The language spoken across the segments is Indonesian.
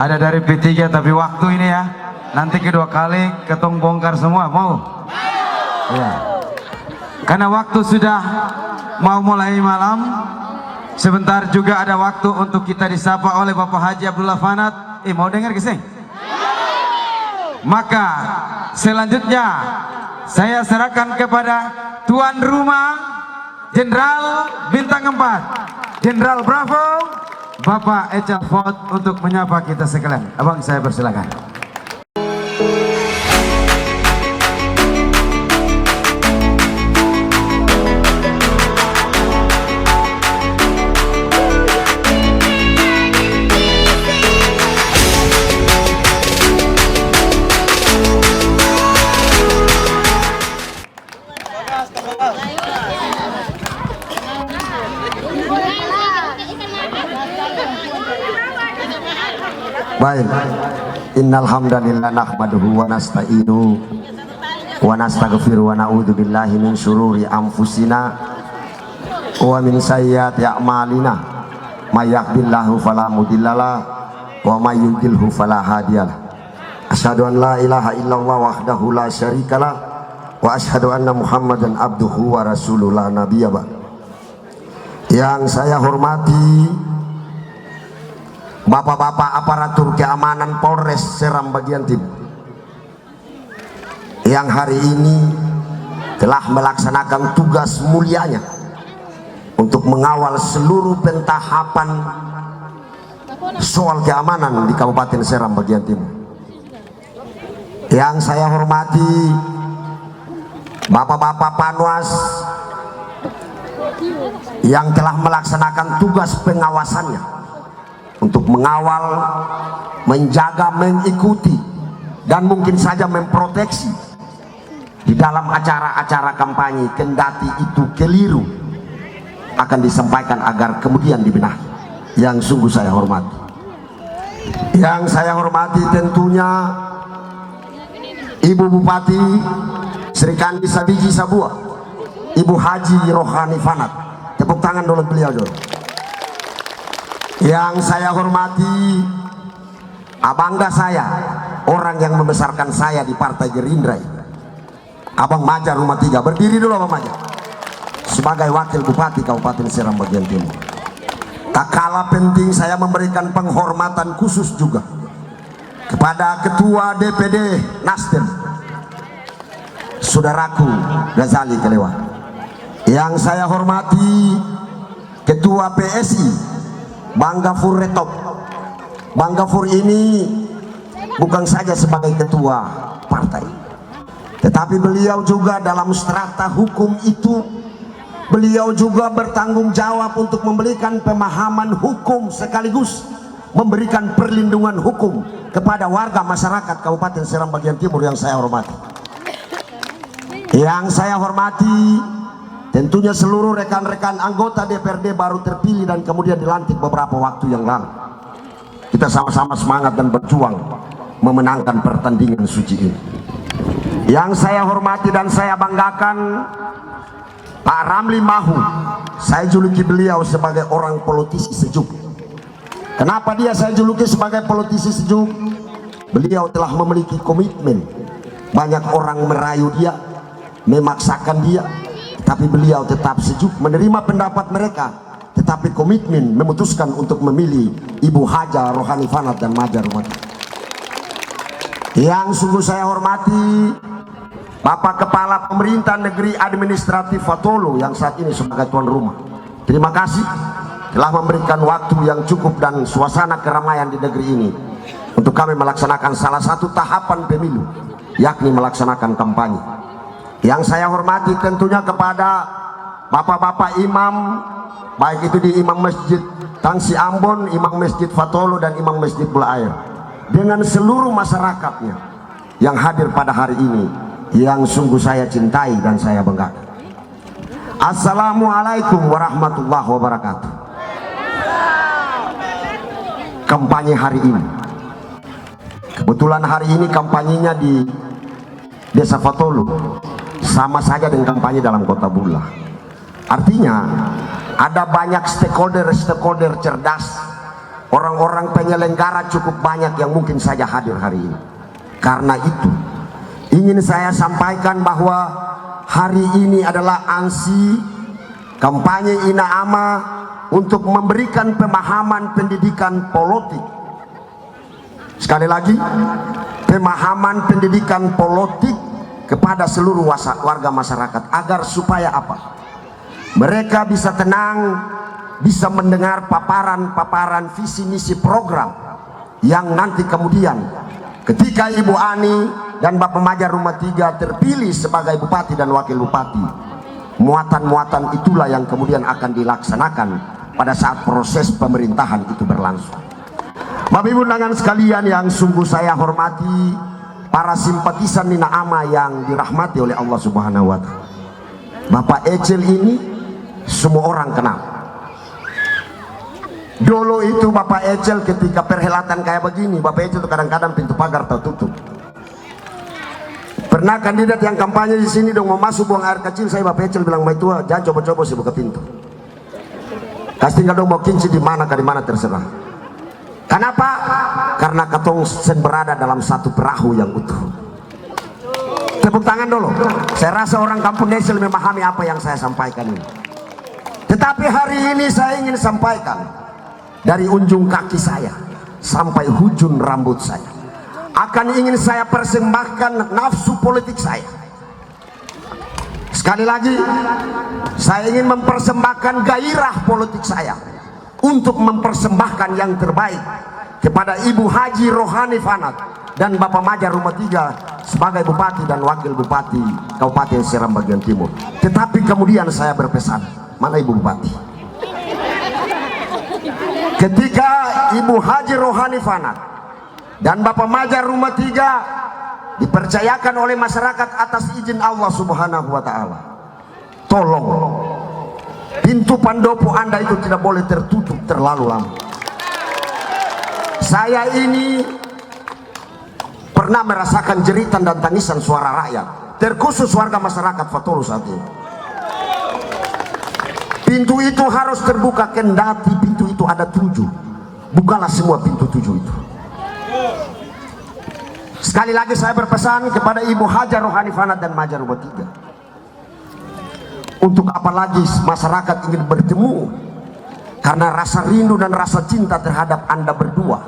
Ada dari P3 tapi waktu ini ya, nanti kedua kali ketong bongkar semua, mau? Ya. Karena waktu sudah mau mulai malam, sebentar juga ada waktu untuk kita disapa oleh Bapak Haji Abdullah Fanat. Mau dengar kesini? Maka selanjutnya saya serahkan kepada tuan rumah Jenderal Bintang 4, Jenderal Bravo, Bapak Echal Ford untuk menyapa kita sekalian. Abang, saya persilakan. Baik, innal hamdalillah nahmaduhu wa nasta'inu wa nastaghfiru wa na'udzu billahi min syururi anfusina wa min sayyiati a'malina may yahdihillahu fala mudhillalah wa may yudhlilhu fala hadiyalah. Asyhadu an la ilaha illallah wahdahu la syarikalah wa asyhadu anna Muhammadan abduhu wa rasuluhu la nabiyya ba'd. Yang saya hormati Bapak-bapak aparatur keamanan Polres Seram Bagian Timur yang hari ini telah melaksanakan tugas mulianya untuk mengawal seluruh pentahapan soal keamanan di Kabupaten Seram Bagian Timur. Yang saya hormati Bapak-bapak Panwas yang telah melaksanakan tugas pengawasannya untuk mengawal, menjaga, mengikuti, dan mungkin saja memproteksi di dalam acara-acara kampanye, kendati itu keliru akan disampaikan agar kemudian dibenahi. Yang sungguh saya hormati. Yang saya hormati tentunya Ibu Bupati Sri Kandi Sabiji Sabua, Ibu Haji Rohani Fanat. Tepuk tangan dulu beliau dulu. Yang saya hormati abangga saya, orang yang membesarkan saya di Partai Gerindra, Abang Maja Rumah 3. Berdiri dulu Abang Maja, sebagai Wakil Bupati Kabupaten Seram Bagian Timur. Tak kalah penting saya memberikan penghormatan khusus juga kepada Ketua DPD Nasdem, Saudaraku Ghazali Kelewat. Yang saya hormati Ketua PSI Bang Gafur Retop. Bang Gafur ini bukan saja sebagai ketua partai, tetapi beliau juga dalam strata hukum itu, beliau juga bertanggung jawab untuk memberikan pemahaman hukum sekaligus memberikan perlindungan hukum kepada warga masyarakat Kabupaten Seram Bagian Timur yang saya hormati. Yang saya hormati tentunya seluruh rekan-rekan anggota DPRD baru terpilih dan kemudian dilantik beberapa waktu yang lalu. Kita sama-sama semangat dan berjuang memenangkan pertandingan suci ini. Yang saya hormati dan saya banggakan Pak Ramli Mahu. Saya juluki beliau sebagai orang politisi sejuk. Kenapa dia saya juluki sebagai politisi sejuk? Beliau telah memiliki komitmen. Banyak orang merayu dia, memaksakan dia, tapi beliau tetap sejuk menerima pendapat mereka, tetapi komitmen memutuskan untuk memilih Ibu Haja Rohani Fanat dan Maja Rumah. Yang sungguh saya hormati Bapak Kepala Pemerintah Negeri Administratif Fatolo yang saat ini sebagai tuan rumah. Terima kasih telah memberikan waktu yang cukup dan suasana keramaian di negeri ini untuk kami melaksanakan salah satu tahapan pemilu, yakni melaksanakan kampanye. Yang saya hormati tentunya kepada bapak-bapak imam, baik itu di Imam Masjid Tangsi Ambon, Imam Masjid Fatolo, dan Imam Masjid Bulair, dengan seluruh masyarakatnya yang hadir pada hari ini, yang sungguh saya cintai dan saya banggakan. Assalamualaikum warahmatullahi wabarakatuh. Kampanye hari ini, kebetulan hari ini kampanyenya di Desa Fatolo, sama saja dengan kampanye dalam Kota Bula. Artinya ada banyak stakeholder cerdas orang-orang penyelenggara cukup banyak yang mungkin saja hadir hari ini. Karena itu ingin saya sampaikan bahwa hari ini adalah ANSI kampanye Ina Ama untuk memberikan pemahaman pendidikan politik. Sekali lagi, pemahaman pendidikan politik kepada seluruh warga masyarakat agar supaya apa? Mereka bisa tenang, bisa mendengar paparan-paparan visi misi program yang nanti kemudian ketika Ibu Ani dan Bapak Majar Rumah Tiga terpilih sebagai bupati dan wakil bupati, muatan-muatan itulah yang kemudian akan dilaksanakan pada saat proses pemerintahan itu berlangsung. Bapak Ibu undangan sekalian yang sungguh saya hormati, para simpatisan Nina Ama yang dirahmati oleh Allah Subhanahu wa Ta'ala. Bapak Ecel ini semua orang kenal. Dulu itu Bapak Ecel ketika perhelatan kayak begini, Bapak Ecel itu kadang-kadang pintu pagar tertutup. Pernah kandidat yang kampanye di sini dong mau masuk buang air kecil, saya Bapak Ecel bilang, "Mai tua, jangan coba-coba sih buka pintu. Kasih tinggal dong mau kunci di mana terserah." Kenapa? Karena katong sen berada dalam satu perahu yang utuh. Tepuk tangan dulu. Saya rasa orang kampung Nesel memahami apa yang saya sampaikan ini. Tetapi hari ini saya ingin sampaikan, dari ujung kaki saya sampai ujung rambut saya, akan ingin saya persembahkan nafsu politik saya. Sekali lagi, saya ingin mempersembahkan gairah politik saya untuk mempersembahkan yang terbaik kepada Ibu Haji Rohani Fanat dan Bapak Majar Rumah Tiga sebagai Bupati dan Wakil Bupati Kabupaten Seram bagian Timur. Tetapi kemudian saya berpesan, mana Ibu Bupati? Ketika Ibu Haji Rohani Fanat dan Bapak Majar Rumah Tiga dipercayakan oleh masyarakat atas izin Allah Subhanahu wa Ta'ala, tolong pintu pandopo Anda itu tidak boleh tertutup terlalu lama. Saya ini pernah merasakan jeritan dan tangisan suara rakyat, terkhusus warga masyarakat Fatolo saat ini. Pintu itu harus terbuka, kendati pintu itu ada 7. Bukalah semua pintu 7 itu. Sekali lagi saya berpesan kepada Ibu Hajar Rohani Fanat dan Majar Rumah Tiga, untuk apalagi masyarakat ingin bertemu karena rasa rindu dan rasa cinta terhadap Anda berdua,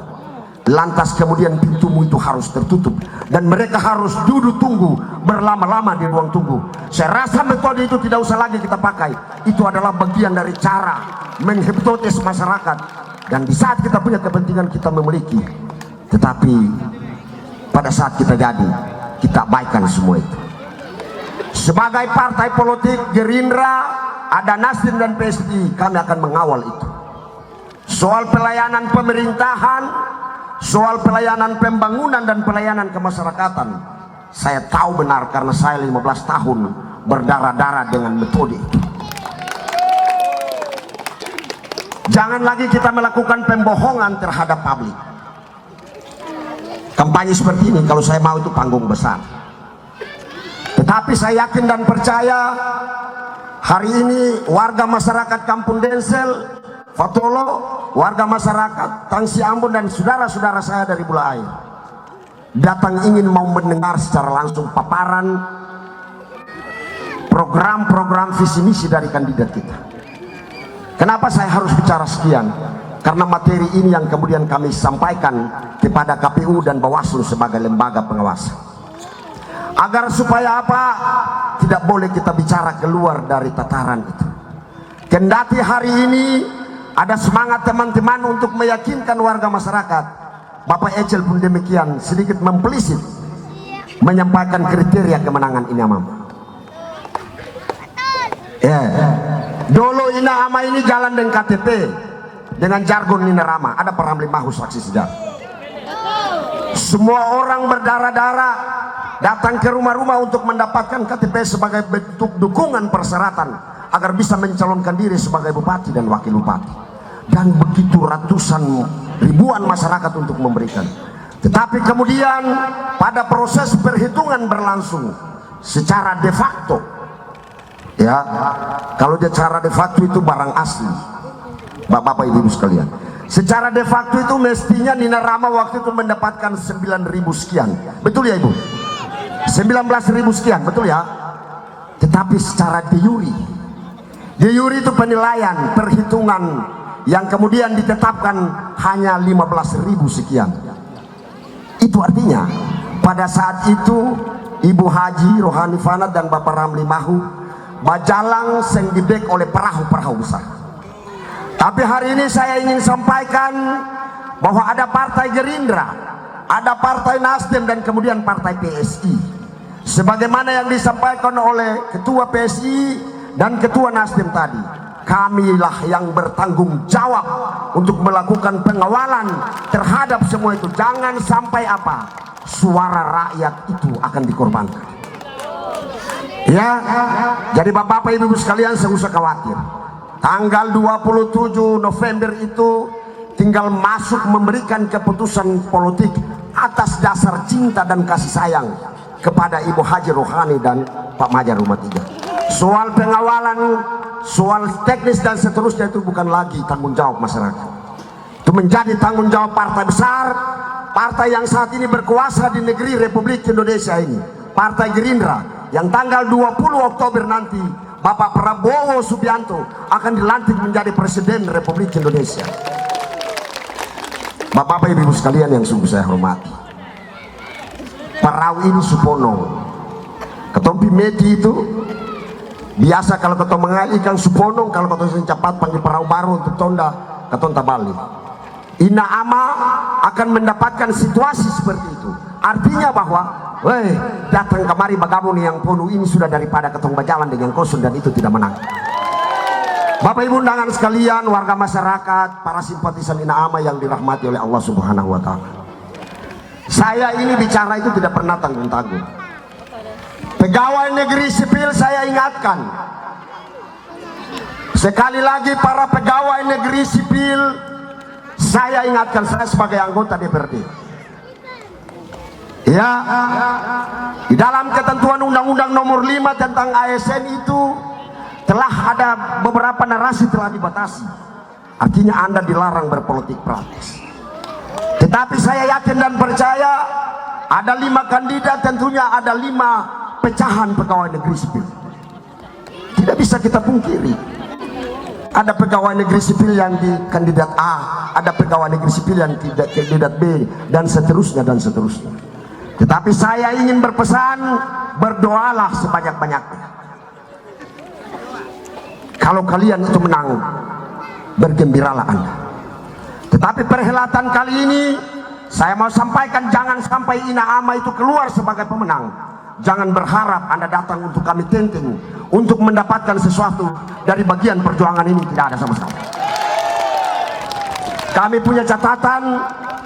lantas kemudian pintumu itu harus tertutup dan mereka harus duduk tunggu berlama-lama di ruang tunggu. Saya rasa metode itu tidak usah lagi kita pakai. Itu adalah bagian dari cara menghipnotis masyarakat, dan di saat kita punya kepentingan kita memiliki, tetapi pada saat kita jadi, kita abaikan semua itu. Sebagai partai politik Gerindra, ada Nasdem dan PSI, kami akan mengawal itu. Soal pelayanan pemerintahan, soal pelayanan pembangunan dan pelayanan kemasyarakatan, saya tahu benar karena saya 15 tahun berdarah-darah dengan metode itu. Jangan lagi kita melakukan pembohongan terhadap publik. Kampanye seperti ini kalau saya mau itu panggung besar. Tetapi saya yakin dan percaya hari ini warga masyarakat Kampung Densel, Fatolo, warga masyarakat Tangsi Ambon dan saudara-saudara saya dari Bula Air datang ingin mau mendengar secara langsung paparan program-program visi misi dari kandidat kita. Kenapa saya harus bicara sekian? Karena materi ini yang kemudian kami sampaikan kepada KPU dan Bawaslu sebagai lembaga pengawas. Agar supaya apa? Tidak boleh kita bicara keluar dari tataran itu. Kendati hari ini ada semangat teman-teman untuk meyakinkan warga masyarakat, Bapak Ecel pun demikian sedikit mempelisik menyampaikan kriteria kemenangan Ina Ama. Dulu Ina Ama ini jalan dengan KTP dengan jargon Nina Rama, ada Paramli Mahu saksi sejarah. Semua orang berdarah-darah datang ke rumah-rumah untuk mendapatkan KTP sebagai bentuk dukungan persyaratan agar bisa mencalonkan diri sebagai bupati dan wakil bupati. Dan begitu ratusan ribuan masyarakat untuk memberikan. Tetapi kemudian pada proses perhitungan berlangsung secara de facto, ya, kalau secara de facto itu barang asli, bapak-bapak ibu-ibu sekalian, Secara de facto itu mestinya Nina Rama waktu itu mendapatkan 9.000 sekian. Betul ya Ibu? 19.000 sekian, betul ya? Tetapi secara de juri itu penilaian, perhitungan yang kemudian ditetapkan hanya 15.000 sekian. Itu artinya pada saat itu Ibu Haji Rohani Fanat dan Bapak Ramli Mahu bajalang seng dibek oleh perahu-perahu besar. Tapi hari ini saya ingin sampaikan bahwa ada Partai Gerindra, ada Partai Nasdem, dan kemudian Partai PSI. Sebagaimana yang disampaikan oleh Ketua PSI dan Ketua Nasdem tadi, kamilah yang bertanggung jawab untuk melakukan pengawalan terhadap semua itu. Jangan sampai suara rakyat itu akan dikorbankan. Ya, jadi Bapak-Bapak Ibu-Ibu sekalian, saya usah khawatir. Tanggal 27 November itu tinggal masuk memberikan keputusan politik atas dasar cinta dan kasih sayang kepada Ibu Haji Rohani dan Pak Majar Rumah Tiga. Soal pengawalan, soal teknis dan seterusnya itu bukan lagi tanggung jawab masyarakat. Itu menjadi tanggung jawab partai besar, partai yang saat ini berkuasa di negeri Republik Indonesia ini, Partai Gerindra, yang tanggal 20 Oktober nanti Bapak Prabowo Subianto akan dilantik menjadi Presiden Republik Indonesia. Bapak-Bapak Ibu sekalian yang sungguh saya hormati, perahu ini Supono, ketompi meti itu biasa kalau ketong mengalihkan Supono, kalau ketong cepat panggil perahu baru untuk tonda ketong tabali. Ina Ama akan mendapatkan situasi seperti itu. Artinya bahwa datang kemari bagabun yang penuh ini sudah daripada ketong berjalan dengan kosong, dan itu tidak menang. Bapak Ibu undangan sekalian, warga masyarakat, para simpatisan Ina Ama yang dirahmati oleh Allah Subhanahu wa Ta'ala, saya ini bicara itu tidak pernah tanggung-tanggung. Pegawai negeri sipil saya ingatkan sekali lagi, para pegawai negeri sipil saya ingatkan, saya sebagai anggota DPRD, ya, di dalam ketentuan Undang-Undang Nomor 5 tentang ASN itu telah ada beberapa narasi telah dibatasi. Artinya Anda dilarang berpolitik praktis. Tetapi saya yakin dan percaya ada 5 kandidat, tentunya ada 5 pecahan pegawai negeri sipil. Tidak bisa kita pungkiri. Ada pegawai negeri sipil yang di kandidat A, ada pegawai negeri sipil yang tidak kandidat B, dan seterusnya dan seterusnya. Tetapi saya ingin berpesan, berdoalah sebanyak-banyaknya. Kalau kalian itu menang, bergembiralah Anda. Tetapi perhelatan kali ini saya mau sampaikan, jangan sampai Ina Ama itu keluar sebagai pemenang. Jangan berharap Anda datang untuk kami tenteng untuk mendapatkan sesuatu dari bagian perjuangan ini. Tidak ada sama sekali. Kami punya catatan,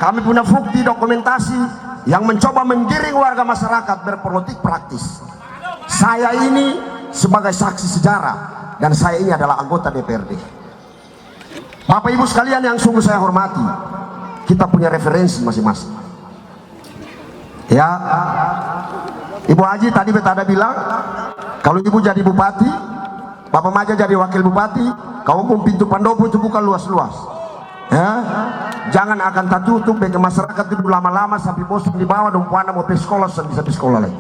kami punya bukti dokumentasi yang mencoba menggiring warga masyarakat berpolitik praktis. Saya ini sebagai saksi sejarah, dan saya ini adalah anggota DPRD. Bapak Ibu sekalian yang sungguh saya hormati, kita punya referensi masing-masing. Ya, Ibu Haji tadi betada bilang, kalau Ibu jadi bupati, Bapak Maja jadi wakil bupati, kamu pintu Pandopo itu bukan luas-luas. Ya, jangan akan tertutup bagi masyarakat itu lama-lama sampai bosan di bawah, dong puana mau pergi sekolah, bisa pergi sekolah lagi.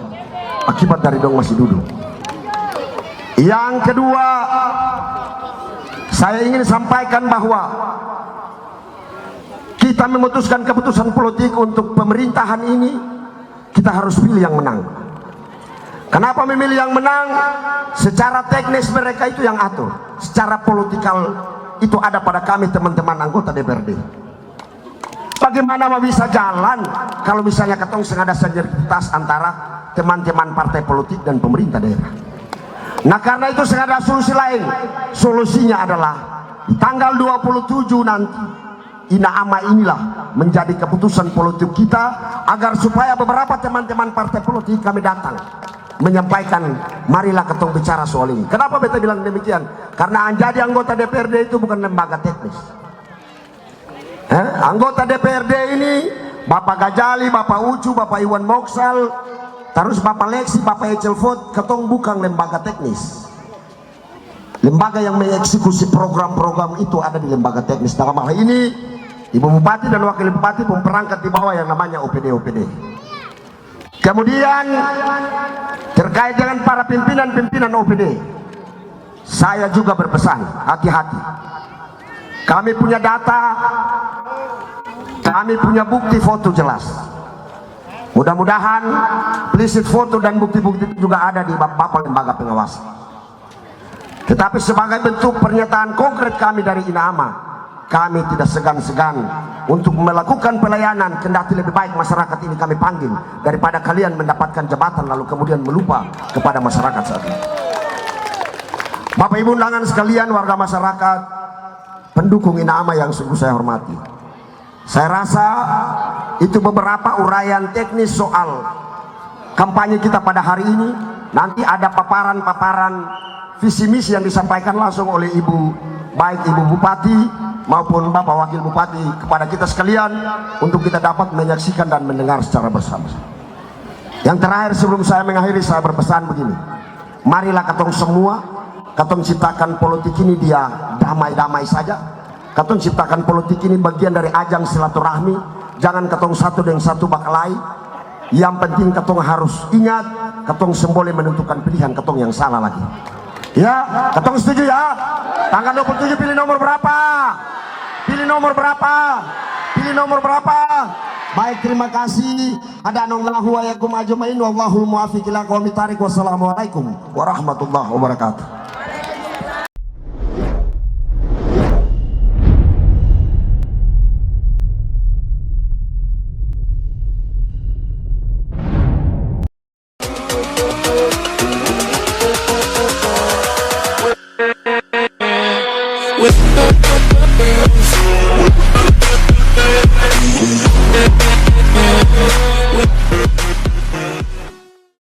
Akibat dari dong masih duduk. Yang kedua, saya ingin sampaikan bahwa kita memutuskan keputusan politik untuk pemerintahan ini, kita harus pilih yang menang. Kenapa memilih yang menang? Secara teknis mereka itu yang atur, secara politikal itu ada pada kami teman-teman anggota DPRD. Bagaimana mau bisa jalan kalau misalnya ketong sengaja sinergitas antara teman-teman partai politik dan pemerintah daerah. Nah karena itu sengaja solusi lain. Solusinya adalah di tanggal 27 nanti Ina Ama inilah menjadi keputusan politik kita, agar supaya beberapa teman-teman partai politik kami datang menyampaikan, marilah ketong bicara soal ini. Kenapa beta bilang demikian? Karena jadi anggota DPRD itu bukan lembaga teknis. Anggota DPRD ini Bapak Gajali, Bapak Ucu, Bapak Iwan Moksal, terus Bapak Leksi, Bapak Ecelfot, ketong bukan lembaga teknis. Lembaga yang mengeksekusi program-program itu ada di lembaga teknis. Dalam hal ini Ibu Bupati dan Wakil Bupati memperangkat di bawah yang namanya OPD. Kemudian terkait dengan para pimpinan OPD, saya juga berpesan, hati-hati. Kami punya data, kami punya bukti foto jelas. Mudah-mudahan prinsip foto dan bukti-bukti itu juga ada di Bapak Lembaga Pengawas. Tetapi sebagai bentuk pernyataan konkret kami dari INAMA, kami tidak segan-segan untuk melakukan pelayanan, kendati lebih baik masyarakat ini kami panggil daripada kalian mendapatkan jabatan lalu kemudian melupa kepada masyarakat saat ini. Bapak Ibu undangan sekalian, warga masyarakat, pendukung INAMA yang sungguh saya hormati. Saya rasa itu beberapa uraian teknis soal kampanye kita pada hari ini. Nanti ada paparan-paparan visi misi yang disampaikan langsung oleh baik Ibu Bupati maupun Bapak Wakil Bupati kepada kita sekalian untuk kita dapat menyaksikan dan mendengar secara bersama-sama. Yang terakhir sebelum saya mengakhiri, saya berpesan begini. Marilah katong semua, katong ciptakan politik ini dia damai-damai saja. Katong ciptakan politik ini bagian dari ajang silaturahmi. Jangan katong satu dengan satu bakalai. Yang penting katong harus ingat, katong semboleh menentukan pilihan katong yang salah lagi. Ya, katong setuju ya? Tanggal 27 pilih nomor berapa? Pilih nomor berapa? Pilih nomor berapa? Baik, terima kasih. Ada anallahu wa yakum ajmain wallahul muwaffiq ila aqwamit thariq. Wassalamualaikum warahmatullahi wabarakatuh.